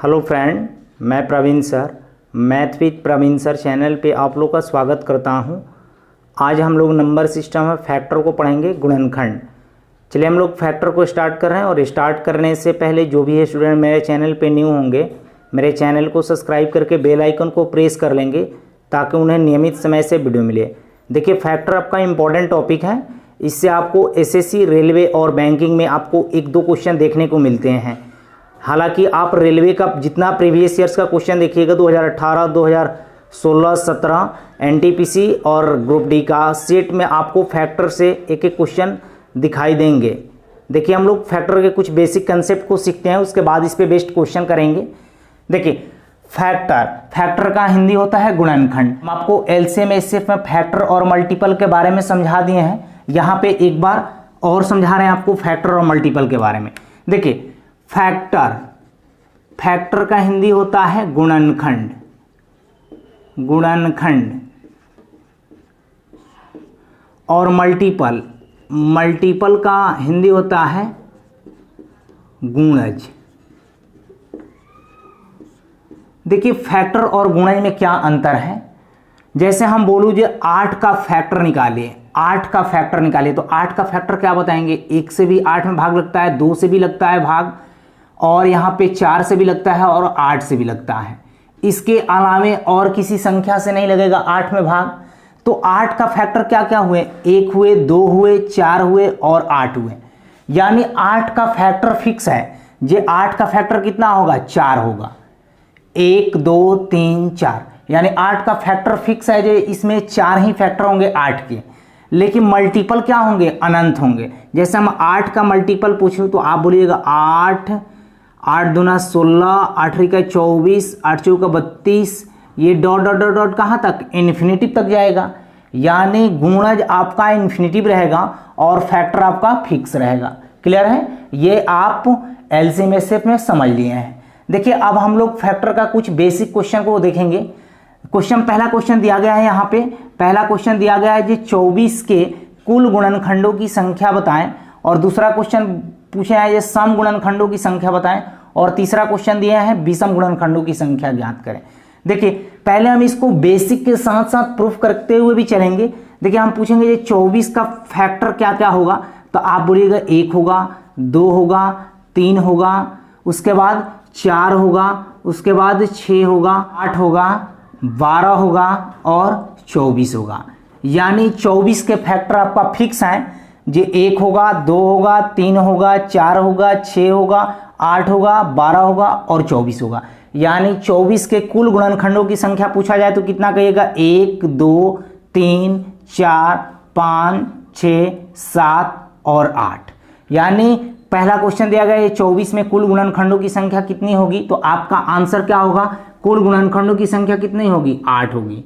Hello friend, मैं Praveen sir math with Praveen sir channel पे आप लोग का स्वागत करता हूं। आज हम लोग नंबर सिस्टम में फैक्टर को पढ़ेंगे, गुणनखंड। चलिए हम लोग फैक्टर को स्टार्ट कर रहे हैं। और स्टार्ट करने से पहले जो भी है स्टूडेंट मेरे चैनल पे न्यू होंगे, मेरे चैनल को सब्सक्राइब करके बेल आइकन को प्रेस कर लेंगे ताकि उन्हें नियमित समय से वीडियो मिले। देखिए फैक्टर आपका इम्पॉर्टेंट टॉपिक है। इससे आपको एसएससी, रेलवे और बैंकिंग में आपको 1-2 क्वेश्चन देखने को मिलते हैं। हालांकि आप रेलवे का जितना प्रीवियस ईयर्स का क्वेश्चन देखिएगा 2018, 2016, 17 एनटीपीसी और ग्रुप डी का सेट में आपको फैक्टर से एक क्वेश्चन दिखाई देंगे। देखिए हम लोग फैक्टर के कुछ बेसिक कंसेप्ट को सीखते हैं, उसके बाद इस पे बेस्ड क्वेश्चन करेंगे। देखिए फैक्टर का हिंदी होता है गुणनखंड। हम आपको एलसीएम, एचसीएफ में फैक्टर और मल्टीपल के बारे में समझा दिए हैं। यहाँ पे एक बार और समझा रहे हैं आपको फैक्टर और मल्टीपल के बारे में। देखिए फैक्टर का हिंदी होता है गुणनखंड। और मल्टीपल का हिंदी होता है गुणज। देखिए फैक्टर और गुणज में क्या अंतर है। जैसे हम बोलूं जो 8 का फैक्टर निकालिए, 8 का फैक्टर निकालिए, तो 8 का फैक्टर क्या बताएंगे? 1 से भी 8 में भाग लगता है, 2 से भी लगता है भाग, और यहाँ पे 4 से भी लगता है और 8 से भी लगता है। इसके अलावे और किसी संख्या से नहीं लगेगा 8 में भाग। तो 8 का फैक्टर क्या क्या हुए? 1 हुए, 2 हुए, 4 हुए और 8 हुए। यानी 8 का फैक्टर फिक्स है। ये 8 का फैक्टर कितना होगा? 4 होगा। 1, 2, 3, 4, यानी 8 का फैक्टर फिक्स है। जो इसमें 4 ही फैक्टर होंगे 8 के। लेकिन मल्टीपल क्या होंगे? अनंत होंगे। जैसे हम 8 का मल्टीपल पूछूं तो आप बोलिएगा 8 दूना 16, 8 का 24, 8 चौका 32, ये डॉट डॉट डॉट डॉट कहाँ तक? इन्फिनिटिव तक जाएगा। यानी गुणज आपका इन्फिनिटिव रहेगा और फैक्टर आपका फिक्स रहेगा। क्लियर है? ये आप एलसीएम एचसीएफ में समझ लिए हैं। देखिए अब हम लोग फैक्टर का कुछ बेसिक क्वेश्चन को देखेंगे। पहला क्वेश्चन दिया गया है। यहाँ पे पहला क्वेश्चन दिया गया है जी 24 के कुल गुणनखंडों की संख्या बताएं। और दूसरा क्वेश्चन पूछा है ये सम गुणनखंडों की संख्या बताएं। और तीसरा क्वेश्चन दिया है विषम गुणनखंडों की संख्या ज्ञात करें। देखिए पहले हम इसको बेसिक के साथ साथ प्रूफ करते हुए भी चलेंगे। देखिए हम पूछेंगे ये 24 का फैक्टर क्या क्या होगा, तो आप बोलिएगा 1 होगा, 2 होगा, 3 होगा, उसके बाद 4 होगा, उसके बाद 6 होगा, 8 होगा, 12 होगा और 24 होगा। यानी 24 के फैक्टर आपका फिक्स है। ये 1 होगा, 2 होगा, 3 होगा, 4 होगा, 6 होगा, 8 होगा, 12 होगा और 24 होगा। यानी 24 के कुल गुणनखंडों की संख्या पूछा जाए तो कितना कहिएगा? 1, 2, 3, 4, 5, 6, 7 और 8। यानी पहला क्वेश्चन दिया गया है 24 में कुल गुणनखंडों की संख्या कितनी होगी, तो आपका आंसर क्या होगा? कुल गुणनखंडों की संख्या कितनी होगी? 8 होगी।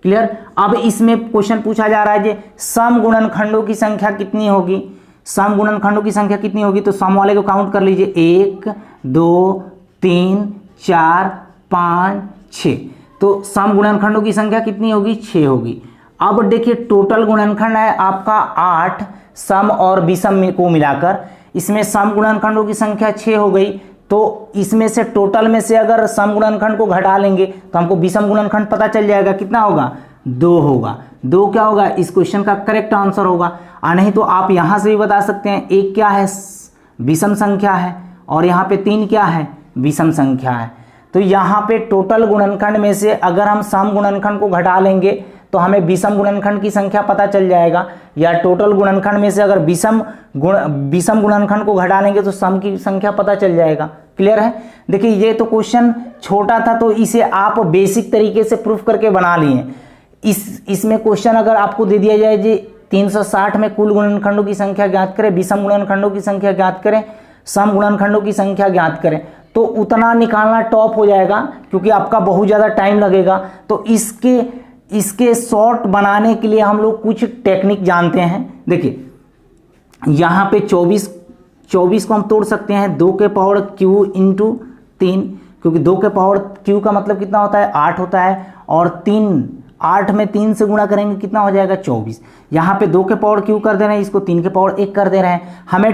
क्लियर? अब इसमें क्वेश्चन पूछा जा रहा है कि सम गुणनखंडों की संख्या कितनी होगी। सम गुणनखंडों की संख्या कितनी होगी, तो सम वाले को काउंट कर लीजिए। 1, 2, 3, 4, 5, 6। तो सम गुणनखंडों की संख्या कितनी होगी? 6 होगी। अब देखिए टोटल गुणनखंड है आपका 8 सम और विषम को मिलाकर। इसमें सम गुणनखंडों की संख्या 6 हो गई। तो इसमें से टोटल में से अगर सम गुणनखंड को घटा लेंगे तो हमको विषम गुणनखंड पता चल जाएगा। कितना होगा? 2 होगा। 2 क्या होगा? इस क्वेश्चन का करेक्ट आंसर होगा। नहीं तो आप यहां से भी बता सकते हैं 1 क्या है? विषम संख्या है। और यहाँ पे 3 क्या है? विषम संख्या है। तो यहाँ पे टोटल गुणनखंड में से अगर हम सम गुणनखंड को घटा लेंगे तो हमें विषम गुणनखंड की संख्या पता चल जाएगा। या टोटल गुणनखंड में से अगर विषम गुणनखंड को घटा लेंगे तो सम की संख्या पता चल जाएगा। क्लियर है? देखिए ये तो क्वेश्चन छोटा था तो इसे आप बेसिक तरीके से प्रूफ करके बना लिए। इसमें क्वेश्चन अगर आपको दे दिया जाए जी 360 में कुल गुणनखंडों की संख्या ज्ञात करें, विषम गुणनखंडों की संख्या ज्ञात करें, सम गुणनखंडों की संख्या ज्ञात करें, तो उतना निकालना टॉप हो जाएगा क्योंकि आपका बहुत ज़्यादा टाइम लगेगा। तो इसके शॉर्ट बनाने के लिए हम लोग कुछ टेक्निक जानते हैं। देखिए यहाँ पे 24 को हम तोड़ सकते हैं 2 के पावर q इंटू 3, क्योंकि 2 के पावर q का मतलब कितना होता है? 8 होता है। और 8 में 3 से गुणा करेंगे कितना हो जाएगा? 24। यहाँ पे 2 के पावर q कर दे रहे हैं, इसको 3 के पावर 1 कर दे रहे हैं। हमें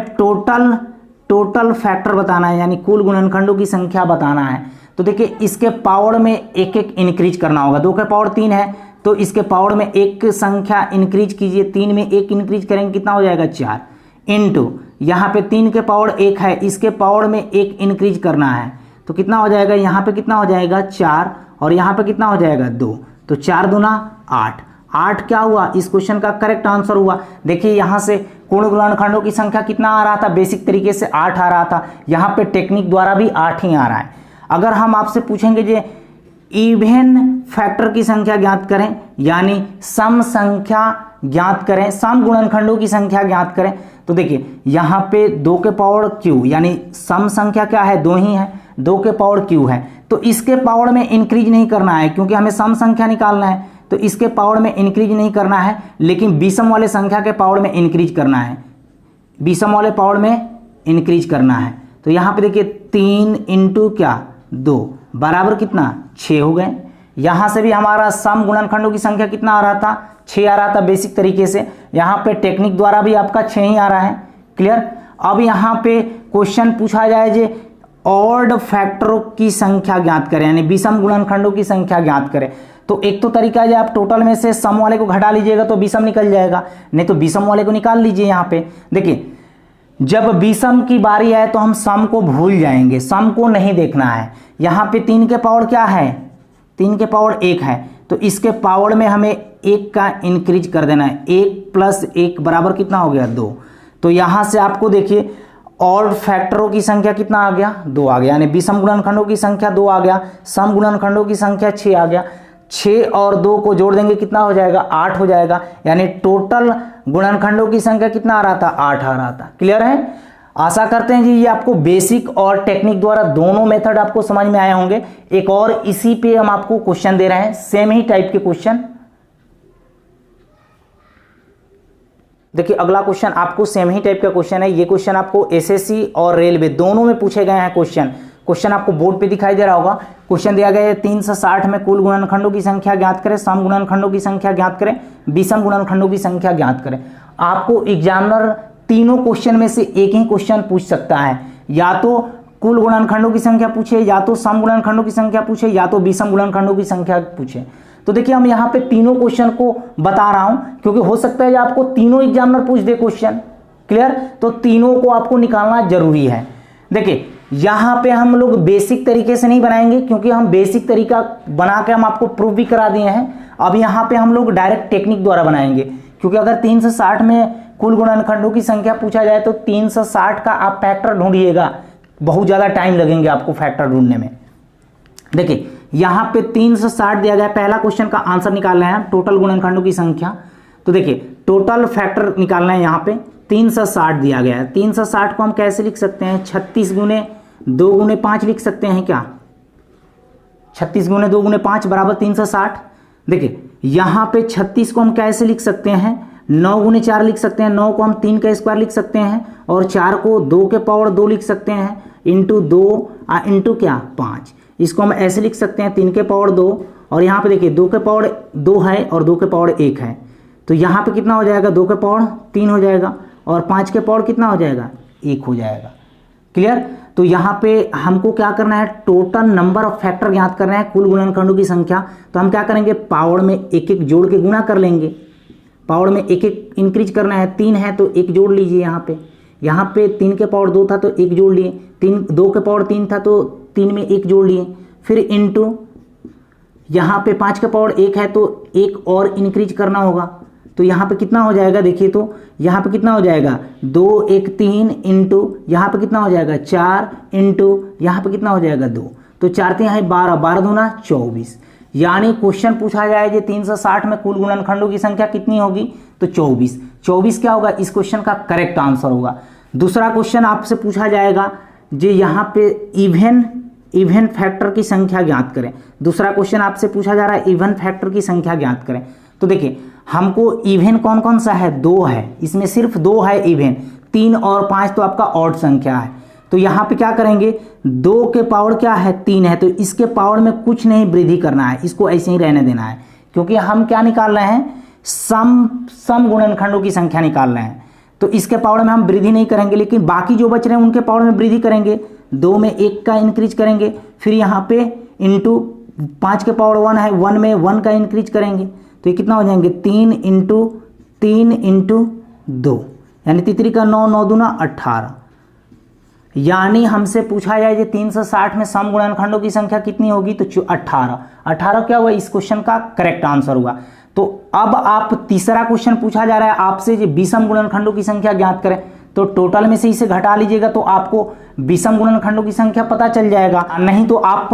टोटल फैक्टर बताना है, यानी कुल गुणनखंडों की संख्या बताना है। तो देखिए इसके पावर में एक एक इंक्रीज करना होगा। 2 के पावर 3 है तो इसके पावर में एक संख्या इंक्रीज कीजिए, 3 में एक इंक्रीज करेंगे कितना हो जाएगा 4, इंटू यहाँ पे 3 के पावर 1 है, इसके पावर में एक इंक्रीज करना है तो कितना हो जाएगा, यहाँ पे कितना हो जाएगा 4 और यहाँ पे कितना हो जाएगा 2, तो 4 दूना 8। 8 क्या हुआ, इस क्वेश्चन का करेक्ट आंसर हुआ। देखिए यहाँ से पूर्ण गुणनखंडों की संख्या कितना आ रहा था, बेसिक तरीके से 8 आ रहा था, यहाँ पे टेक्निक द्वारा भी 8 ही आ रहा है। अगर हम आपसे पूछेंगे जे इवन फैक्टर की संख्या ज्ञात करें, यानी सम संख्या ज्ञात करें, सम गुणनखंडों की संख्या ज्ञात करें, तो देखिए यहाँ पे 2 के पावर क्यू, यानी सम संख्या क्या है 2 ही है, 2 के पावर क्यू है, तो इसके पावर में इंक्रीज नहीं करना है क्योंकि हमें सम संख्या निकालना है, तो इसके पावर में इंक्रीज नहीं करना है, लेकिन विषम वाले संख्या के पावर में इंक्रीज करना है, विषम वाले पावर में इंक्रीज करना है। तो यहाँ पे देखिए 3 इंटू क्या 2 बराबर कितना 6 हो गए। यहाँ से भी हमारा सम गुणनखंडों की संख्या कितना आ रहा था 6 आ रहा था बेसिक तरीके से, यहाँ पे टेक्निक द्वारा भी आपका 6 ही आ रहा है। क्लियर। अब यहाँ पे क्वेश्चन पूछा जाए जे ऑड फैक्टरों की संख्या ज्ञात करें, यानी विषम गुणनखंडों की संख्या ज्ञात करें। तो एक तो तरीका है आप टोटल में से सम वाले को घटा लीजिएगा तो विषम निकल जाएगा, नहीं तो विषम वाले को निकाल लीजिए। यहाँ पे देखिए जब विषम की बारी आए तो हम सम को भूल जाएंगे, सम को नहीं देखना है। यहाँ पे 3 के पावर क्या है, 3 के पावर 1 है, तो इसके पावर में हमें 1 का इंक्रीज कर देना है, 1 प्लस 1 बराबर कितना हो गया 2। तो यहाँ से आपको देखिए ऑड फैक्टरों की संख्या कितना आ गया 2 आ गया, यानी विषम गुणनखंडों की संख्या 2 आ गया, सम गुणनखंडों की संख्या 6 आ गया। 6 और 2 को जोड़ देंगे कितना हो जाएगा 8 हो जाएगा, यानी टोटल गुणनखंडों की संख्या कितना आ रहा था 8 आ रहा था। क्लियर है। आशा करते हैं जी ये आपको बेसिक और टेक्निक द्वारा दोनों मेथड आपको समझ में आए होंगे। एक और इसी पे हम आपको क्वेश्चन दे रहे हैं, सेम ही टाइप के क्वेश्चन। देखिए अगला क्वेश्चन आपको सेम ही टाइप का क्वेश्चन है। ये क्वेश्चन आपको एसएससी और रेलवे दोनों में पूछे गए हैं क्वेश्चन आपको बोर्ड पे दिखाई दे रहा होगा। क्वेश्चन दिया गया है 360 में कुल गुणनखंडों की संख्या ज्ञात करें, सम गुणनखंडों की संख्या ज्ञात करें, विषम गुणनखंडों की संख्या ज्ञात करें। आपको एग्जामिनर तीनों क्वेश्चन में से एक ही क्वेश्चन पूछ सकता है, या तो कुल गुणनखंडों की संख्या पूछे, या तो सम गुणनखंडों की संख्या पूछे, या तो विषम गुणनखंडों की संख्या पूछे। तो देखिए हम यहाँ पे तीनों क्वेश्चन को बता रहा हूं क्योंकि हो सकता है आपको तीनों एग्जामिनर पूछ दे क्वेश्चन। क्लियर। तो तीनों को आपको निकालना जरूरी है। देखिए यहाँ पे हम लोग बेसिक तरीके से नहीं बनाएंगे क्योंकि हम बेसिक तरीका बना के हम आपको प्रूफ भी करा दिए हैं। अब यहाँ पे हम लोग डायरेक्ट टेक्निक द्वारा बनाएंगे, क्योंकि अगर 360 में कुल गुणनखंडों की संख्या पूछा जाए तो 360 का आप फैक्टर ढूंढिएगा, बहुत ज़्यादा टाइम लगेंगे आपको फैक्टर ढूंढने में। देखिए यहाँ पे 360 दिया गया, पहला क्वेश्चन का आंसर निकालना है टोटल गुणनखंडों की संख्या। तो देखिए टोटल फैक्टर निकालना है, यहाँ पे 360 दिया गया है। 360 को हम कैसे लिख सकते हैं, 36 गुने 2 गुने 5 लिख सकते हैं क्या, 36 गुने 2 गुने 5 बराबर 360। देखिए यहाँ पे 36 को हम कैसे लिख सकते हैं, 9 गुने 4 लिख सकते हैं, 9 को हम 3 का स्क्वायर लिख सकते हैं, और 4 को 2 के पावर 2 लिख सकते हैं, इंटू 2 इंटू क्या 5। इसको हम ऐसे लिख सकते हैं 3 के पावर 2, और यहाँ पे देखिए 2 के पावर 2 है और 2 के पावर 1 है, तो यहाँ पे कितना हो जाएगा 2 के पावर 3 हो जाएगा, और 5 के पावर कितना हो जाएगा 1 हो जाएगा। क्लियर। तो यहाँ पे हमको क्या करना है, टोटल नंबर ऑफ फैक्टर ज्ञात करना है, कुल गुणनखंडों की संख्या। तो हम क्या करेंगे, पावर में एक एक जोड़ के गुणा कर लेंगे, पावर में एक एक इंक्रीज करना है। 3 है तो 1 जोड़ लीजिए, यहाँ पे 3 के पावर 2 था तो 1 जोड़ लिए, 2 के पावर 3 था तो 3 में 1 जोड़ लिए, फिर इंटू यहाँ पे 5 के पावर 1 है तो 1 और इंक्रीज करना होगा। तो यहाँ पे कितना हो जाएगा, देखिए तो यहाँ पे कितना हो जाएगा 2 1 3 इंटू यहाँ पे कितना हो जाएगा 4 इंटू यहाँ पे कितना हो जाएगा 2, तो 4 3 है 12, 12 दूना 24। यानी क्वेश्चन पूछा जाए कि 360 में कुल गुणनखंडों की संख्या कितनी होगी, तो 24। 24 क्या होगा, इस क्वेश्चन का करेक्ट आंसर होगा। दूसरा क्वेश्चन आपसे पूछा जाएगा जी यहाँ पे इवन फैक्टर की संख्या ज्ञात करें। दूसरा क्वेश्चन आपसे पूछा जा रहा है इवन फैक्टर की संख्या ज्ञात करें। तो देखिए हमको इवन कौन कौन सा है, 2 है, इसमें सिर्फ 2 है इवन, 3 और 5 तो आपका ऑड संख्या है। तो यहाँ पे क्या करेंगे, 2 के पावर क्या है 3 है, तो इसके पावर में कुछ नहीं वृद्धि करना है, इसको ऐसे ही रहने देना है, क्योंकि हम क्या निकाल रहे हैं, सम गुणनखंडों की संख्या निकाल रहे हैं। तो इसके पावर में हम वृद्धि नहीं करेंगे, लेकिन बाकी जो बच रहे हैं उनके पावर में वृद्धि करेंगे। 2 में 1 का इंक्रीज करेंगे, फिर यहाँ पे इंटू 5 के पावर 1 है, 1 में 1 का इंक्रीज करेंगे, तो ये कितना हो जाएंगे 3 इंटू 3 इंटू 2, यानी 3 का 9, 9 दूना 18। यानी हमसे पूछा जाए कि 360 में सम गुणनखंडों की संख्या कितनी होगी, तो 18। 18 क्या हुआ, इस क्वेश्चन का करेक्ट आंसर हुआ। तो अब आप तीसरा क्वेश्चन पूछा जा रहा है आपसे कि विषम गुणनखंडों की संख्या ज्ञात करें, तो टोटल में से इसे घटा लीजिएगा तो आपको विषम गुणनखंडों की संख्या पता चल जाएगा। नहीं तो आप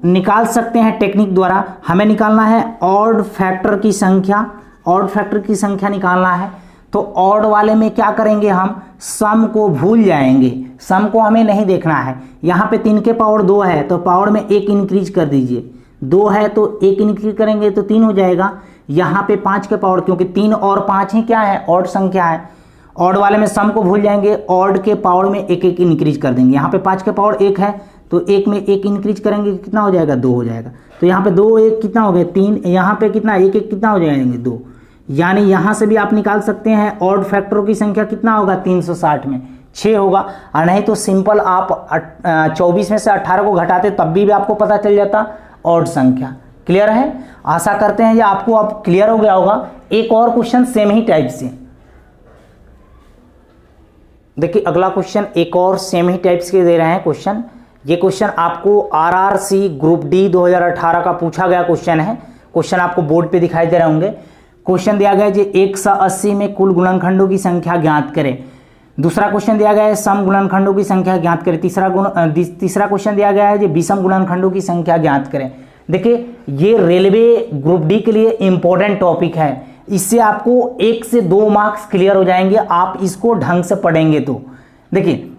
निकाल सकते हैं टेक्निक द्वारा। हमें निकालना है ऑड फैक्टर की संख्या, ऑड फैक्टर की संख्या निकालना है। तो ऑड वाले में क्या करेंगे, हम सम को भूल जाएंगे, सम को हमें नहीं देखना है। यहाँ पे 3 के पावर 2 है तो पावर में 1 इंक्रीज कर दीजिए, 2 है तो 1 इंक्रीज करेंगे तो 3 हो जाएगा। यहाँ पे 5 के पावर, क्योंकि 3 और 5 ही क्या है, ऑड संख्या है। ऑड वाले में सम को भूल जाएंगे, ऑड के पावर में 1 1 इंक्रीज कर देंगे। यहाँ पे 5 के पावर 1 है तो 1 में 1 इंक्रीज करेंगे, कितना हो जाएगा 2 हो जाएगा। तो यहाँ पे 2 1 कितना हो गया 3, यहाँ पे कितना 1 1 कितना हो जाएंगे 2। यानी यहाँ से भी आप निकाल सकते हैं ऑड फैक्टरों की संख्या कितना होगा, 360 में 6 होगा। और नहीं तो सिंपल आप 24 में से 18 को घटाते तब भी आपको पता चल जाता ऑड संख्या। क्लियर है, आशा करते हैं ये आपको अब क्लियर हो गया होगा। एक और क्वेश्चन सेम ही टाइप से देखिए, अगला क्वेश्चन एक और सेम ही टाइप्स के दे रहे हैं क्वेश्चन। ये क्वेश्चन आपको आरआरसी ग्रुप डी 2018 का पूछा गया क्वेश्चन है। क्वेश्चन आपको बोर्ड पे दिखाई दे रहे होंगे। क्वेश्चन दिया गया है कि 180 में कुल गुणनखंडों की संख्या ज्ञात करें। दूसरा क्वेश्चन दिया गया है सम गुणनखंडों की संख्या ज्ञात करें। तीसरा क्वेश्चन दिया गया है कि विषम गुणनखंडों की संख्या ज्ञात करें। देखिए ये रेलवे ग्रुप डी के लिए इंपॉर्टेंट टॉपिक है, इससे आपको 1 से 2 मार्क्स क्लियर हो जाएंगे आप इसको ढंग से पढ़ेंगे तो। देखिए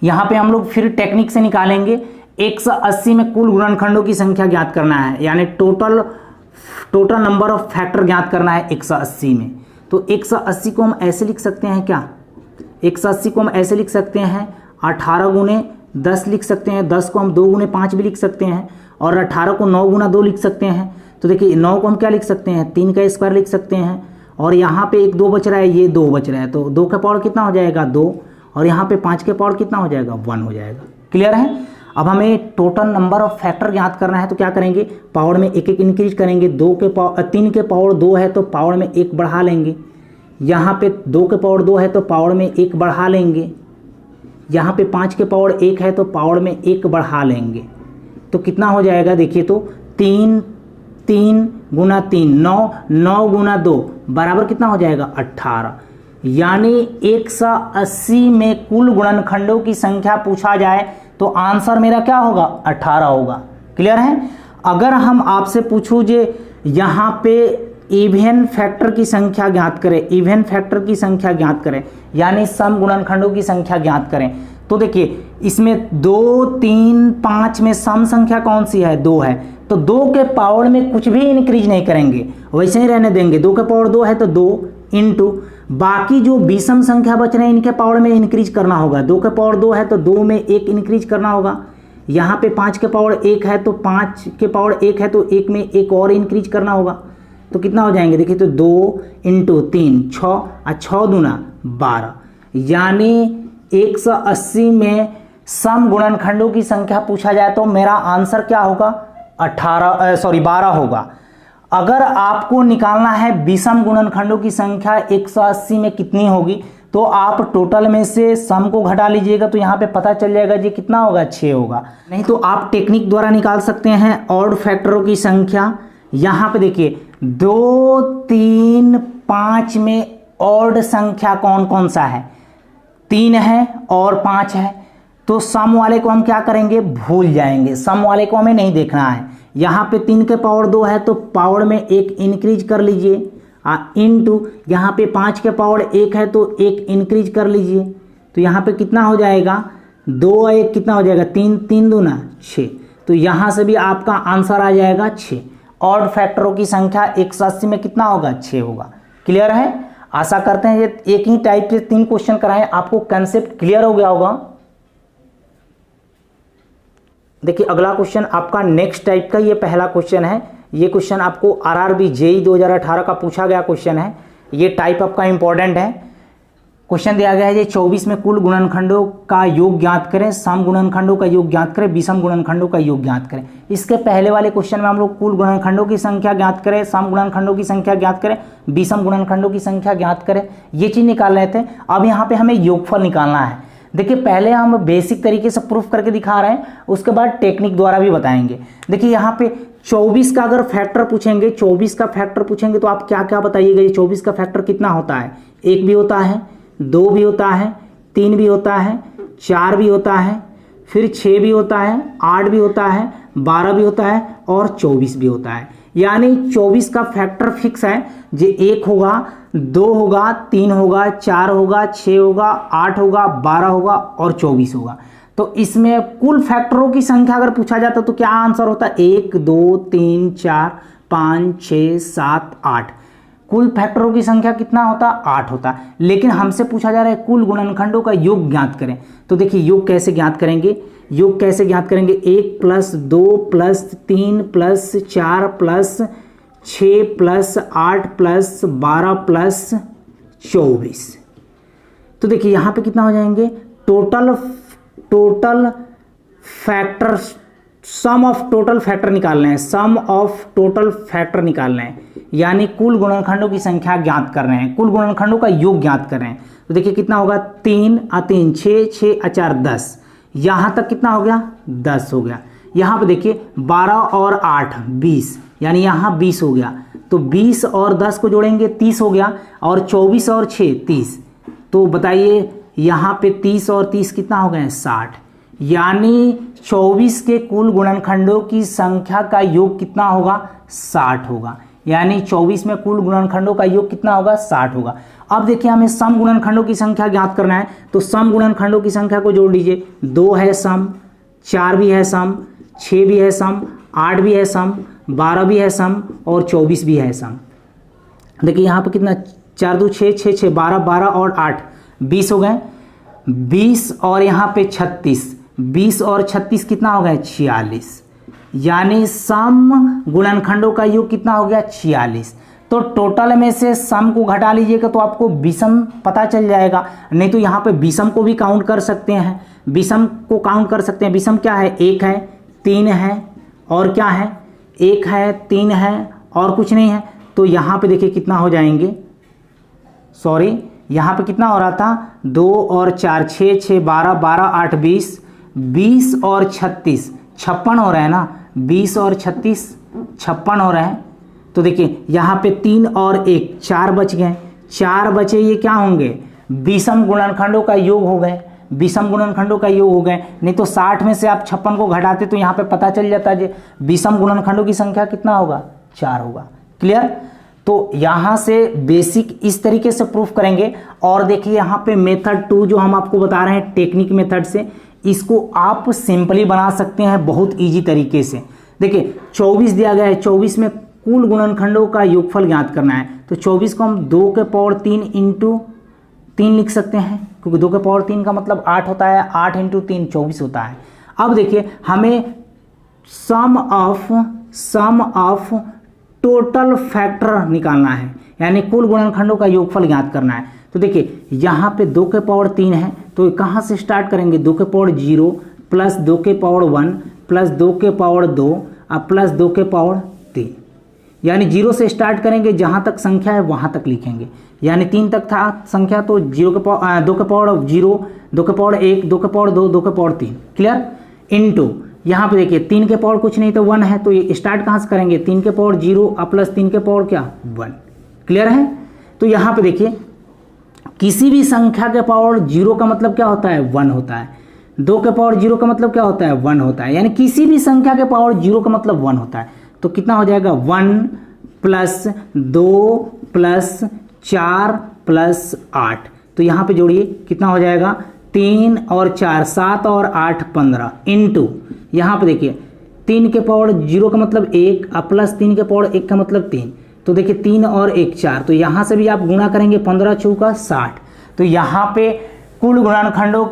यहाँ पे हम लोग फिर टेक्निक से निकालेंगे। 180 में कुल गुणनखंडों की संख्या ज्ञात करना है, यानी टोटल नंबर ऑफ फैक्टर ज्ञात करना है 180 में। तो 180 को हम ऐसे लिख सकते हैं क्या, 180 को हम ऐसे लिख सकते हैं 18 गुने 10 लिख सकते हैं, 10 को हम 2 गुने 5 भी लिख सकते हैं, और 18 को 9 गुना 2 लिख सकते हैं। तो देखिए 9 को हम क्या लिख सकते हैं, 3 का स्क्वायर लिख सकते हैं, और यहाँ पे 1 2 बच रहा है, ये 2 बच रहा है, तो 2 का पावर कितना हो जाएगा 2, और यहाँ पे 5 के पावर कितना हो जाएगा 1 हो जाएगा। क्लियर है। अब हमें टोटल नंबर ऑफ फैक्टर ज्ञात करना है, तो क्या करेंगे, पावर में 1 1 इंक्रीज करेंगे। 3 के पावर 2 है तो पावर में 1 बढ़ा लेंगे। यहाँ पे 2 के पावर 2 है तो पावर में 1 बढ़ा लेंगे। यहाँ पे 5 के पावर 1 है तो पावर में 1 बढ़ा लेंगे। तो कितना हो जाएगा देखिए, तो 3 गुना 3 9, 9 गुना 2 बराबर कितना हो जाएगा 18। यानी 180 में कुल गुणनखंडों की संख्या पूछा जाए तो आंसर मेरा क्या होगा 18 होगा। क्लियर है। अगर हम आपसे पूछूं जे यहाँ पे इवन फैक्टर की संख्या ज्ञात करें, इवन फैक्टर की संख्या ज्ञात करें, यानी सम गुणनखंडों की संख्या ज्ञात करें, तो देखिए इसमें 2 3 5 में सम संख्या कौन सी है 2 है, तो 2 के पावर में कुछ भी इंक्रीज नहीं करेंगे, वैसे ही रहने देंगे। 2 के पावर 2 है तो 2 इंटू बाकी जो विषम संख्या बच रहे हैं इनके पावर में इंक्रीज करना होगा। 2 के पावर 2 है तो 2 में 1 इंक्रीज करना होगा। यहाँ पे 5 के पावर 1 है तो 5 के पावर 1 है तो 1 में 1 और इंक्रीज करना होगा। तो कितना हो जाएंगे देखिए, तो 2 इंटू 3 6 और 6 दूना 12, यानी 180 में सम गुणनखंडों की संख्या पूछा जाए तो मेरा आंसर क्या होगा 12 होगा। अगर आपको निकालना है विषम गुणनखंडों की संख्या 180 में कितनी होगी, तो आप टोटल में से सम को घटा लीजिएगा तो यहाँ पे पता चल जाएगा जी कितना होगा 6 होगा। नहीं तो आप टेक्निक द्वारा निकाल सकते हैं ऑड फैक्टरों की संख्या। यहाँ पे देखिए 2 3 5 में ऑड संख्या कौन कौन सा है, 3 है और 5 है, तो सम वाले को हम क्या करेंगे भूल जाएंगे, सम वाले को हमें नहीं देखना है। यहाँ पे 3 के पावर 2 है तो पावर में 1 इंक्रीज कर लीजिए, इनटू यहाँ पे 5 के पावर 1 है तो 1 इंक्रीज कर लीजिए। तो यहाँ पे कितना हो जाएगा 2 और 1 कितना हो जाएगा 3 3 दूना 6। तो यहाँ से भी आपका आंसर आ जाएगा 6। ऑड फैक्टरों की संख्या 180 में कितना होगा 6 होगा। क्लियर है। आशा करते हैं ये एक ही टाइप से 3 क्वेश्चन कराएं, आपको कंसेप्ट क्लियर हो गया होगा। देखिए अगला क्वेश्चन आपका नेक्स्ट टाइप का, ये पहला क्वेश्चन है। ये क्वेश्चन आपको आरआरबी जेईई 2018 का पूछा गया क्वेश्चन है। ये टाइप आपका इंपॉर्टेंट है। क्वेश्चन दिया गया है ये 24 में कुल गुणनखंडों का योग ज्ञात करें, सम गुणनखंडों का योग ज्ञात करें, विषम गुणनखंडों का योग ज्ञात करें। इसके पहले वाले क्वेश्चन में हम लोग कुल गुणनखंडों की संख्या ज्ञात करें, सम गुणनखंडों की संख्या ज्ञात करें, विषम गुणनखंडों की संख्या ज्ञात करें, ये चीज निकाल रहे थे। अब यहाँ पे हमें योगफल निकालना है। देखिए पहले हम बेसिक तरीके से प्रूफ करके दिखा रहे हैं, उसके बाद टेक्निक द्वारा भी बताएंगे। देखिए यहाँ पे 24 का अगर फैक्टर पूछेंगे, 24 का फैक्टर पूछेंगे तो आप क्या क्या बताइएगा। ये 24 का फैक्टर कितना होता है? 1 भी होता है, 2 भी होता है, 3 भी होता है, 4 भी होता है, फिर 6 भी होता है, 8 भी होता है, 12 भी होता है और 24 भी होता है। यानी 24 का फैक्टर फिक्स है, जो 1 होगा, 2 होगा, 3 होगा, 4 होगा, 6 होगा, 8 होगा, 12 होगा और 24 होगा। तो इसमें कुल फैक्टरों की संख्या अगर पूछा जाता तो क्या आंसर होता? 1 2 3 4 5 6 7 8। कुल फैक्टरों की संख्या कितना होता? 8 होता। लेकिन हमसे पूछा जा रहा है कुल गुणनखंडों का योग ज्ञात करें। तो देखिए योग कैसे ज्ञात करेंगे, योग कैसे ज्ञात करेंगे? 1 + 2 + 3 + 4 + 6 + 8 + 12 + 24। तो देखिए यहाँ पे कितना हो जाएंगे? Total factor, sum of total factor निकालना है, सम ऑफ टोटल फैक्टर निकालना है, यानी कुल गुणनखंडों की संख्या ज्ञात कर रहे हैं, कुल गुणनखंडों का योग ज्ञात कर रहे हैं। तो देखिए कितना होगा? 3 × 3 6, 6 × 4 10, यहाँ तक कितना हो गया? 10 हो गया। यहाँ पे देखिए 12 और 8 20, यानी यहाँ 20 हो गया। तो 20 और 10 को जोड़ेंगे 30 हो गया, और 24 और 6 30। तो बताइए यहाँ पे 30 और 30 कितना हो गए? 60। यानी 24 के कुल गुणनखंडों की संख्या का योग कितना होगा? 60 होगा। यानी 24 में कुल गुणनखंडों का योग कितना होगा? 60 होगा। अब देखिए हमें सम गुणनखंडों की संख्या ज्ञात करना है, तो सम गुणनखंडों की संख्या को जोड़ लीजिए। 2 है सम, 4 भी है सम, 6 भी है सम, 8 भी है सम, 12 भी है सम और 24 भी है सम। देखिए यहाँ पे कितना? 4 2 6 6 6 12, 12 और 8 20 हो गए। 20 और यहाँ पे 36, 20 और 36 कितना हो गया? 46। यानी सम गुणनखंडों का योग कितना हो गया? 46। तो टोटल में से सम को घटा लीजिएगा तो आपको विषम पता चल जाएगा। नहीं तो यहाँ पे विषम को भी काउंट कर सकते हैं, विषम को काउंट कर सकते हैं। विषम क्या है? 1 है, 3 है और क्या है? 1 है, 3 है और कुछ नहीं है। तो यहाँ पे देखिए कितना हो जाएंगे, सॉरी यहाँ पे कितना हो रहा था? 2 और 4 6 6 12, 12 8 20, 20 और 36 56 हो रहा है ना। 20 और 36 56 हो रहे हैं। तो देखिए यहाँ पे 3 और 1 4 बच गए, 4 बचे, ये क्या होंगे? विषम गुणनखंडों का योग हो गए, विषम गुणनखंडों का योग हो गए। नहीं तो 60 में से आप 56 को घटाते तो यहाँ पे पता चल जाता है विषम गुणनखंडों की संख्या कितना होगा? 4 होगा। क्लियर? तो यहाँ से बेसिक इस तरीके से प्रूफ करेंगे। और देखिए यहाँ पे मेथड 2 जो हम आपको बता रहे हैं टेक्निक मेथड से, इसको आप सिंपली बना सकते हैं बहुत इजी तरीके से। देखिए 24 दिया गया है, 24 में कुल गुणनखंडों का योगफल ज्ञात करना है। तो 24 को हम 2 के पावर 3 × 3 लिख सकते हैं, क्योंकि 2 के पावर 3 का मतलब 8 होता है, 8 × 3 24 होता है। अब देखिए हमें सम ऑफ टोटल फैक्टर निकालना है, यानी कुल गुणनखंडों का योगफल ज्ञात करना है। तो देखिए यहाँ पे 2 के पावर 3 है, तो कहाँ से स्टार्ट करेंगे? 2 के पावर 0 प्लस 2 के पावर 1 प्लस 2 के पावर 2 और प्लस 2 के पावर 3। यानी 0 से स्टार्ट करेंगे, जहाँ तक संख्या है वहाँ तक लिखेंगे। यानी 3 तक था संख्या, तो 2 के पावर 0, 2 के पावर 1, 2 के पावर 2, 2 के पावर 3। क्लियर? इनटू यहाँ पे देखिए 3 के पावर कुछ नहीं तो 1 है, तो ये स्टार्ट कहाँ से करेंगे? 3 के पावर 0 और प्लस 3 के पावर क्या? 1। क्लियर है? तो यहाँ पे देखिए किसी भी संख्या के पावर 0 का मतलब क्या होता है? 1 होता है। 2 के पावर 0 का मतलब क्या होता है? 1 होता है। यानी किसी भी संख्या के पावर 0 का मतलब 1 होता है। तो कितना हो जाएगा? 1 प्लस 2 प्लस 4 प्लस 8। तो यहाँ पे जोड़िए कितना हो जाएगा? 3 और 4 7 और 8 15 इंटू यहाँ पे देखिए 3 के पावर 0 का मतलब 1 और प्लस 3 के पावर 1 का मतलब 3। तो देखिए 3 और 1 4, तो यहाँ से भी आप गुणा करेंगे 15 चौका 60। तो यहाँ पे कुल गुणनखंडों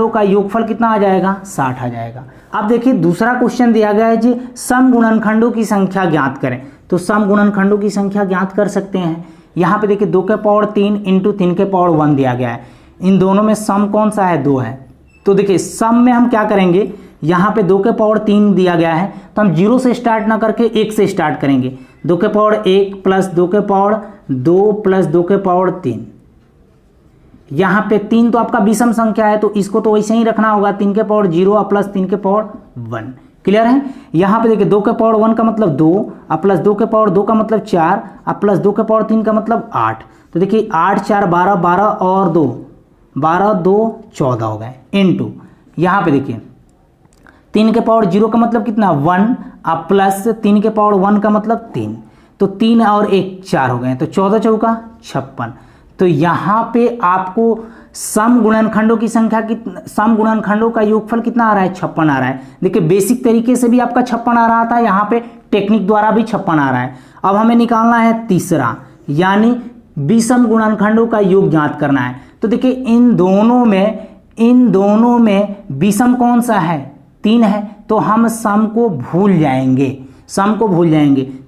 का योगफल कितना आ जाएगा? 60 आ जाएगा। अब देखिए दूसरा क्वेश्चन दिया गया है जी सम गुणनखंडों की संख्या ज्ञात करें। तो सम गुणनखंडों की संख्या ज्ञात कर सकते हैं। यहाँ पे देखिए 2 के पावर 3 इंटू 3 के पावर 1 दिया गया है। इन दोनों में सम कौन सा है? 2 है। तो देखिए सम में हम क्या करेंगे, यहाँ पे 2 के पावर 3 दिया गया है तो हम 0 से स्टार्ट ना करके 1 से स्टार्ट करेंगे। 2 के पावर 1 प्लस 2 के पावर 2 प्लस 2 के पावर 3। यहाँ पे 3 तो आपका विषम संख्या है तो इसको तो वैसे ही रखना होगा, 3 के पावर 0 और प्लस 3 के पावर 1। क्लियर है? यहाँ पे देखिए 2 के पावर 1 का मतलब 2 और प्लस 2 के पावर 2 का मतलब 4 और प्लस 2 के पावर 3 का मतलब 8। तो देखिए 8 4 12, 12 और 2 12 2 14 हो गए इनटू यहाँ पे देखिए 3 के पावर 0 का मतलब कितना 1 और प्लस 3 के पावर 1 का मतलब 3। तो 3 और 1 4 हो गए तो 14 चौका 56। तो यहाँ पे आपको सम गुणनखंडों की संख्या सम गुणनखंडों का योगफल कितना आ रहा है? 56 आ रहा है। देखिए बेसिक तरीके से भी आपका 56 आ रहा था, यहाँ पे टेक्निक द्वारा भी 56 आ रहा है। अब हमें निकालना है तीसरा, यानी विषम गुणनखंडों का योग ज्ञात करना है। तो देखिए इन दोनों में विषम कौन सा है? 3 है। तो हम सम को भूल जाएंगे,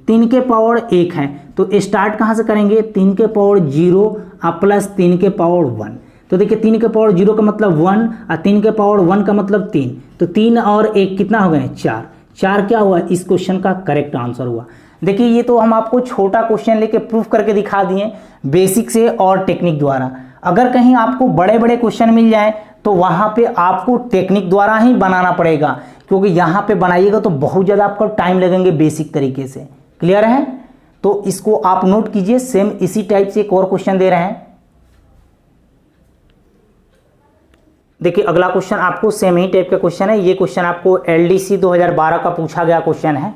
3 के पावर 1 है तो स्टार्ट कहाँ से करेंगे? 3 के पावर 0 और प्लस 3 के पावर 1। तो देखिए 3 के पावर 0 का मतलब 1 और 3 के पावर 1 का मतलब 3। तो 3 और 1 कितना हो गए? 4। 4 क्या हुआ? इस क्वेश्चन का करेक्ट आंसर हुआ। देखिए ये तो हम आपको छोटा क्वेश्चन लेके प्रूफ करके दिखा दिए बेसिक से और टेक्निक द्वारा। अगर कहीं आपको बड़े बड़े क्वेश्चन मिल जाए तो वहां पे आपको टेक्निक द्वारा ही बनाना पड़ेगा, क्योंकि यहाँ पे बनाइएगा तो बहुत ज़्यादा आपको टाइम लगेंगे बेसिक तरीके से। क्लियर है? तो इसको आप नोट कीजिए। सेम इसी टाइप से एक और क्वेश्चन दे रहे हैं। देखिए अगला क्वेश्चन आपको सेम ही टाइप का क्वेश्चन है। ये क्वेश्चन आपको एलडीसी 2012 का पूछा गया क्वेश्चन है।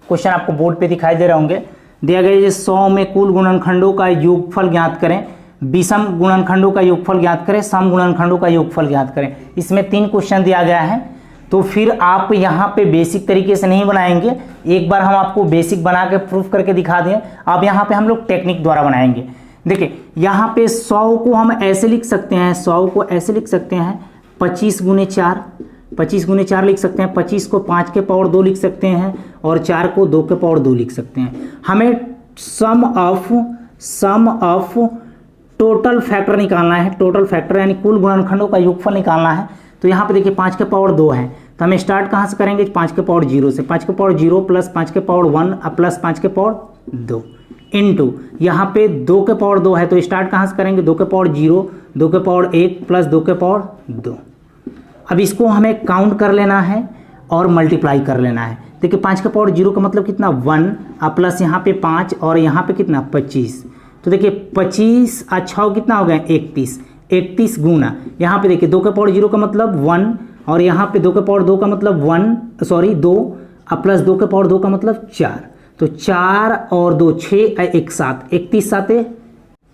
क्वेश्चन आपको बोर्ड पे दिखाई दे रहे होंगे। दिया गया है 100 में कुल गुणनखंडों का योगफल ज्ञात करें, विषम गुणनखंडों का योगफल ज्ञात करें, सम गुणनखंडों का योगफल ज्ञात करें। इसमें 3 क्वेश्चन दिया गया है। तो फिर आप यहाँ पे बेसिक तरीके से नहीं बनाएंगे, एक बार हम आपको बेसिक बना के प्रूफ करके दिखा दें। अब यहाँ पे हम लोग टेक्निक द्वारा बनाएंगे। देखिए यहाँ पे 100 को हम ऐसे लिख सकते हैं, 100 को ऐसे लिख सकते हैं 25 गुने 4, 25 गुने 4 लिख सकते हैं। 25 को 5 के पावर 2 लिख सकते हैं और 4 को 2 के पावर 2 लिख सकते हैं। हमें सम ऑफ टोटल फैक्टर निकालना है। टोटल फैक्टर यानी कुल गुणनखंडों का योगफल निकालना है। तो यहाँ पे देखिए 5 के पावर 2 है तो हम स्टार्ट कहाँ से करेंगे? 5 के पावर 0 से। 5 के पावर 0 प्लस 5 के पावर 1 प्लस 5 के पावर 2 इनटू यहाँ पे 2 के पावर 2 है तो स्टार्ट कहाँ से करेंगे? 2 के पावर 0, 2 के पावर 1 प्लस 2 के पावर 2। अब इसको हमें काउंट कर लेना है और मल्टीप्लाई कर लेना है। देखिए 5 के पावर 0 का मतलब कितना 1 प्लस यहाँ पे 5 और यहाँ पे कितना 25। तो देखिए 25 और 6 कितना हो गया? 31 गुना यहाँ पे देखिए 2 के पावर 0 का मतलब 1 और यहाँ पे 2 के पावर 2 का मतलब 2 प्लस 2 के पावर 2 का मतलब 4। तो 4 और 2 6 1 7, 31 7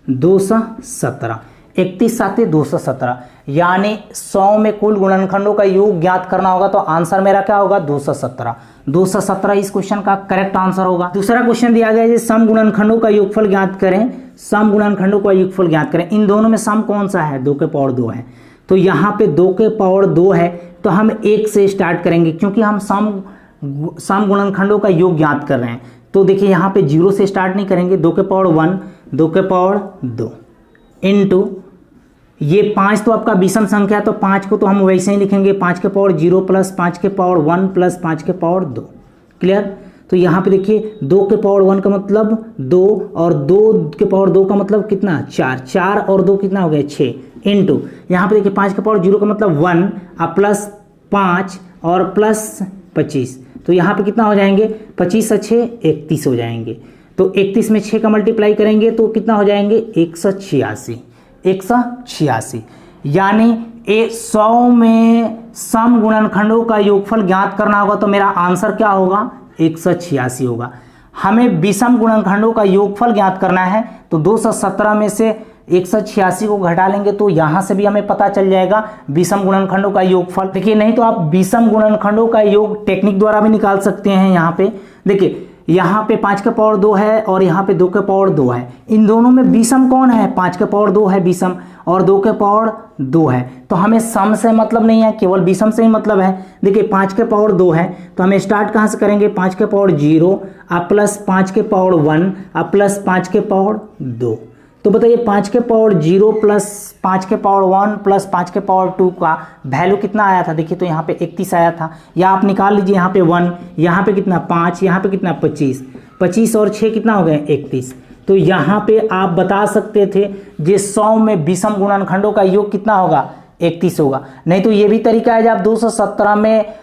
217, 31 7 217। यानी 100 में कुल गुणनखंडों का योग ज्ञात करना होगा तो आंसर मेरा क्या होगा? 217 इस क्वेश्चन का करेक्ट आंसर होगा। दूसरा क्वेश्चन दिया गया है सम गुणनखंडों का योगफल ज्ञात करें, सम गुणनखंडों का योगफल ज्ञात करें। इन दोनों में सम कौन सा है? 2 के पावर 2 है। तो यहाँ पे 2 के पावर 2 है तो हम 1 से स्टार्ट करेंगे, क्योंकि हम सम गुणनखंडों का योग ज्ञात कर रहे हैं। तो देखिए यहाँ पे 0 से स्टार्ट नहीं करेंगे। 2 के पावर 1, 2 के पावर 2 इनटू ये 5 तो आपका विषम संख्या, तो 5 को तो हम वैसे ही लिखेंगे 5 के पावर 0 प्लस 5 के पावर 1 प्लस 5 के पावर 2। क्लियर? तो यहाँ पे देखिए 2 के पावर 1 का मतलब 2 और 2 के पावर 2 का मतलब कितना 4, 4 और 2 कितना हो गया 6 इनटू यहाँ पे देखिए 5 के पावर 0 का मतलब 1 प्लस 5 और प्लस 25। तो यहाँ पे कितना हो जाएंगे? 25 से 6 31 हो जाएंगे। तो 31 में 6 का मल्टीप्लाई करेंगे तो कितना हो जाएंगे? 186। यानी 100 में सम गुणनखंडों का योगफल ज्ञात करना होगा तो मेरा आंसर क्या होगा? 186 होगा। हमें विषम गुणनखंडों का योगफल ज्ञात करना है तो 217 में से 186 को घटा लेंगे तो यहां से भी हमें पता चल जाएगा विषम गुणनखंडों का योगफल। देखिए नहीं तो आप विषम गुणनखंडों का योग टेक्निक द्वारा भी निकाल सकते हैं। यहाँ पे देखिए यहाँ पे 5 के पावर 2 है और यहाँ पे 2 के पावर 2 है। इन दोनों में विषम कौन है? 5 के पावर 2 है विषम और 2 के पावर 2 है। तो हमें सम से मतलब नहीं है, केवल विषम से ही मतलब है। देखिए 5 के पावर 2 है तो हमें स्टार्ट कहाँ से करेंगे? 5 के पावर 0 अब प्लस 5 के पावर 1 अब प्लस 5 के पावर 2। तो बताइए 5 के पावर 0 प्लस 5 के पावर 1 प्लस 5 के पावर 2 का वैल्यू कितना आया था? देखिए तो यहाँ पे 31 आया था, या आप निकाल लीजिए यहाँ पे 1, यहाँ पे कितना 5, यहाँ पे कितना 25, 25 और 6 कितना हो गए 31। तो यहाँ पे आप बता सकते थे जे 100 में विषम गुणनखंडों का योग कितना होगा? 31 होगा। नहीं तो ये भी तरीका है, जब आप 217 में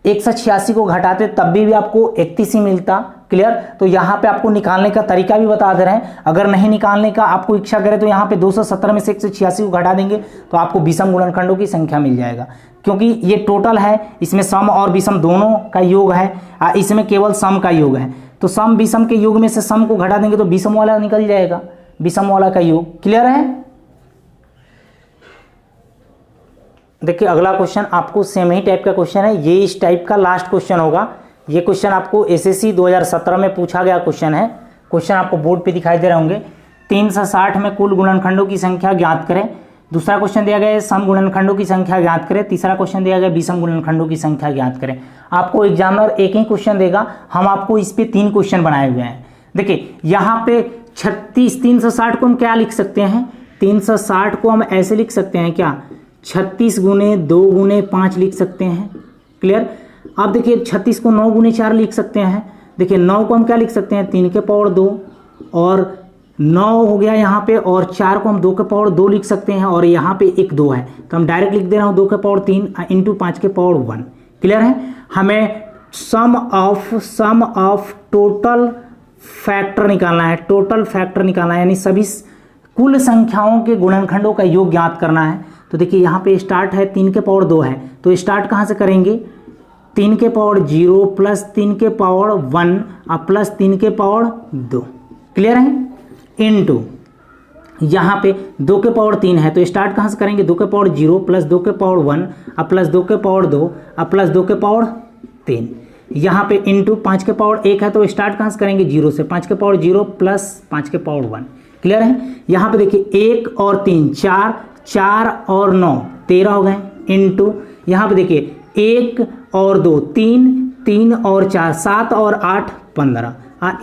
186 को घटाते तब भी आपको 31 ही मिलता। क्लियर? तो यहाँ पे आपको निकालने का तरीका भी बता दे रहे हैं। अगर नहीं निकालने का आपको इच्छा करे तो यहाँ पे 217 में से 186 को घटा देंगे तो आपको विषम गुणनखंडों की संख्या मिल जाएगा, क्योंकि ये टोटल है, इसमें सम और विषम दोनों का योग है, इसमें केवल सम का योग है। तो सम विषम के योग में से सम को घटा देंगे तो विषम वाला निकल जाएगा, विषम वाला का योग। क्लियर है? देखिए अगला क्वेश्चन आपको सेम ही टाइप का क्वेश्चन है, ये इस टाइप का लास्ट क्वेश्चन होगा। ये क्वेश्चन आपको एसएससी 2017 में पूछा गया क्वेश्चन है। क्वेश्चन आपको बोर्ड पे दिखाई दे रहे होंगे। 3 से 60 में कुल गुणनखंडों की संख्या ज्ञात करें। दूसरा क्वेश्चन दिया गया है सम गुणनखंडों की संख्या ज्ञात करें। तीसरा क्वेश्चन दिया गया विषम गुणनखंडों की संख्या ज्ञात करें। आपको एग्जामिनर एक ही क्वेश्चन देगा, हम आपको इस पे 3 क्वेश्चन बनाए हुए हैं। देखिए यहाँ पे 36, 3 से 60 को हम क्या लिख सकते हैं? 3 से 60 को हम ऐसे लिख सकते हैं क्या? 36 गुने 2 गुने 5 लिख सकते हैं। क्लियर? आप देखिए 36 को 9 गुने 4 लिख सकते हैं। देखिए 9 को हम क्या लिख सकते हैं? 3 के पावर 2 और 9 हो गया यहाँ पे, और 4 को हम 2 के पावर 2 लिख सकते हैं, और यहाँ पे एक 2 है तो हम डायरेक्ट लिख दे रहा हूँ 2 के पावर 3 इंटू 5 के पावर 1। क्लियर है? हमें सम ऑफ टोटल फैक्टर निकालना है, टोटल फैक्टर निकालना है, यानी सभी कुल संख्याओं के गुणनखंडों का योग ज्ञात करना है। तो देखिए यहाँ पे स्टार्ट है 3 के पावर 2 है, तो स्टार्ट कहाँ से करेंगे? 3 के पावर 0 प्लस 3 के पावर 1 और प्लस 3 के पावर 2। क्लियर है? इनटू यहाँ पे 2 के पावर 3 है तो स्टार्ट कहाँ से करेंगे? 2 के पावर 0 प्लस 2 के पावर 1 और प्लस 2 के पावर 2 और प्लस 2 के पावर 3। यहाँ पे इनटू 5 के पावर 1 है तो स्टार्ट कहाँ से करेंगे? 0 से। 5 के पावर 0 प्लस 5 के पावर 1। क्लियर है? यहाँ पे देखिए 1 और 3 4, 4 और 9 13 हो गए। इनटू यहाँ पे देखिए 1 और 2 3, 3 और 4 7 और 8 15।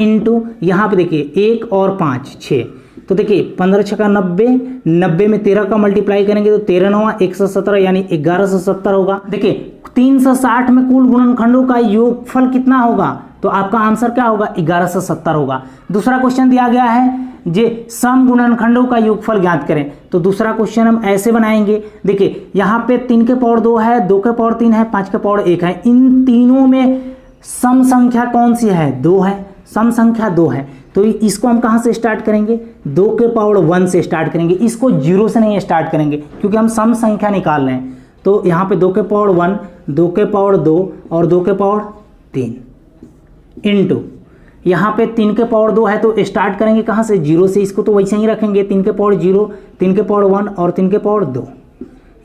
इनटू यहाँ पे देखिए 1 और 5 6। तो देखिए 15 छक्का 90, 90 में 13 का मल्टीप्लाई करेंगे तो 13 9 117 यानी 1170 होगा। देखिए 3 से 60 में कुल गुणनखंडों का योगफल कितना होगा? तो आपका आंसर क्या होगा? 1170 होगा। दूसरा क्वेश्चन दिया गया है जे सम गुणनखंडों का योगफल ज्ञात करें। तो दूसरा क्वेश्चन हम ऐसे बनाएंगे। देखिए यहाँ पे 3 के पावर 2 है, 2 के पावर 3 है, 5 के पावर 1 है। इन तीनों में सम संख्या कौन सी है? 2 है। सम संख्या 2 है तो इसको हम कहाँ से स्टार्ट करेंगे? 2 के पावर 1 से स्टार्ट करेंगे। इसको 0 से नहीं स्टार्ट करेंगे क्योंकि हम सम संख्या निकाल रहे हैं। तो यहाँ पे 2 के पावर 1, 2 के पावर 2 और 2 के पावर 3 इनटू यहाँ पे 3 के पावर 2 है तो स्टार्ट करेंगे कहाँ से? 0 से। इसको तो वैसे ही रखेंगे 3 के पावर 0, 3 के पावर 1 और 3 के पावर 2।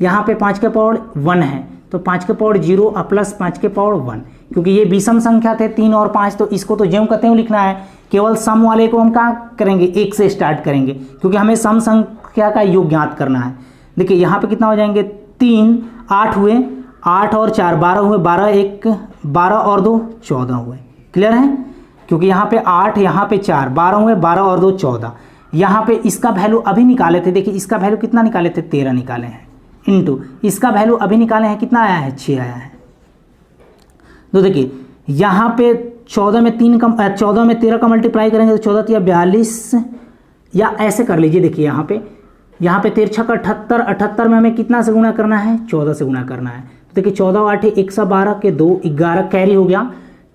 यहाँ पे 5 के पावर 1 है तो 5 के पावर 0 और प्लस 5 के पावर 1, क्योंकि ये विषम संख्या थे 3 और 5 तो इसको तो ज्यों कहते हैं लिखना है। केवल सम वाले को हम कहाँ करेंगे? 1 से स्टार्ट करेंगे क्योंकि हमें सम संख्या का योग ज्ञात करना है। देखिए यहाँ पे कितना हो जाएंगे? 3 8 हुए, 8 और 4 12 हुए, 12 1 12 और 2 14 हुए। क्लियर है? क्योंकि यहाँ पे 8 यहाँ पे 4 12 हुए, 12 और 2 14। यहाँ पे इसका वैल्यू अभी निकाले थे। देखिए इसका वैल्यू कितना निकाले थे? 13 निकाले हैं। इनटू इसका वैल्यू अभी निकाले हैं, कितना आया है? 6 आया है। तो देखिए यहाँ पे 14 में 13 का मल्टीप्लाई करेंगे तो 14 या 42, या ऐसे कर लीजिए। देखिए यहाँ पे 13 छक्का 78, 78 में हमें कितना से गुणा करना है? 14 से गुणा करना है। तो देखिए 14 8 112 के 2 11 कैरी हो गया।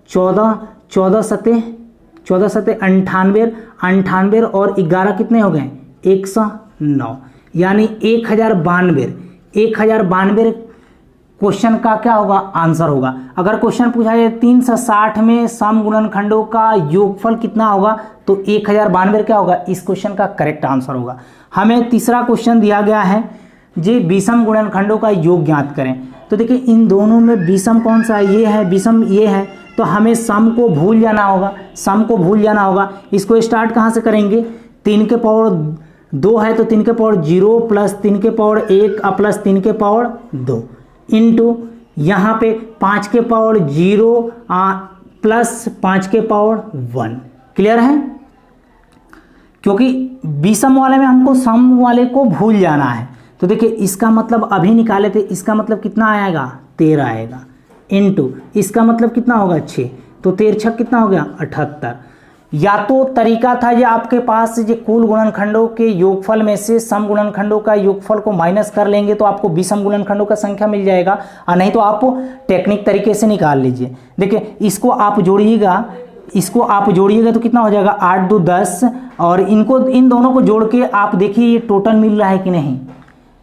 14 सते 98 और 11 कितने हो गए? 109 यानी 1092 क्वेश्चन का क्या होगा? आंसर होगा। अगर क्वेश्चन पूछा जाए 3 से 60 में सम गुणनखंडों का योगफल कितना होगा तो 1092 क्या होगा? इस क्वेश्चन का करेक्ट आंसर होगा। हमें तीसरा क्वेश्चन दिया गया है जे विषम गुणनखंडों का योग ज्ञात करें। तो देखिए इन दोनों में विषम कौन सा है? ये है विषम, ये है तो हमें सम को भूल जाना होगा, सम को भूल जाना होगा। इसको स्टार्ट कहाँ से करेंगे, 3 के पावर 2 है तो 3 के पावर 0 प्लस 3 के पावर 1 प्लस 3 के पावर 2 इंटू यहाँ पे 5 के पावर 0 प्लस 5 के पावर 1। क्लियर है, क्योंकि विषम वाले में हमको सम वाले को भूल जाना है। तो देखिए इसका मतलब अभी निकाले थे, इसका मतलब कितना आएगा 13 आएगा, इंटू इसका मतलब कितना होगा 6, तो 13 छक कितना हो गया 78। या तो तरीका था ये आपके पास ये कुल गुणनखंडों के योगफल में से सम गुणनखंडों का योगफल को माइनस कर लेंगे तो आपको विषम गुणनखंडों का संख्या मिल जाएगा, और नहीं तो आप टेक्निक तरीके से निकाल लीजिए। देखिए इसको आप जोड़िएगा, इसको आप जोड़िएगा तो कितना हो जाएगा 8 2 10, और इनको इन दोनों को जोड़ के आप देखिए ये टोटल मिल रहा है कि नहीं,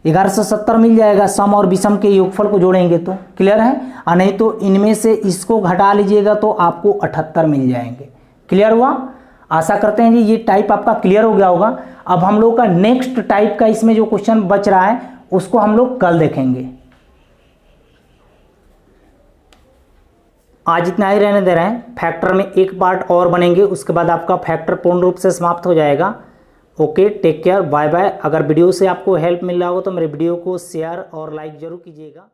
1170 मिल जाएगा सम और विषम के योगफल को जोड़ेंगे तो। क्लियर है, और नहीं तो इनमें से इसको घटा लीजिएगा तो आपको 78 मिल जाएंगे। क्लियर हुआ, आशा करते हैं जी ये टाइप आपका क्लियर हो गया होगा। अब हम लोग का नेक्स्ट टाइप का इसमें जो क्वेश्चन बच रहा है उसको हम लोग कल देखेंगे। आज इतना ही रहने दे रहे हैं, फैक्टर में एक पार्ट और बनेंगे, उसके बाद आपका फैक्टर पूर्ण रूप से समाप्त हो जाएगा। Okay, take care, bye bye. अगर वीडियो से आपको हेल्प मिल रहा हो तो मेरे वीडियो को शेयर और लाइक जरूर कीजिएगा।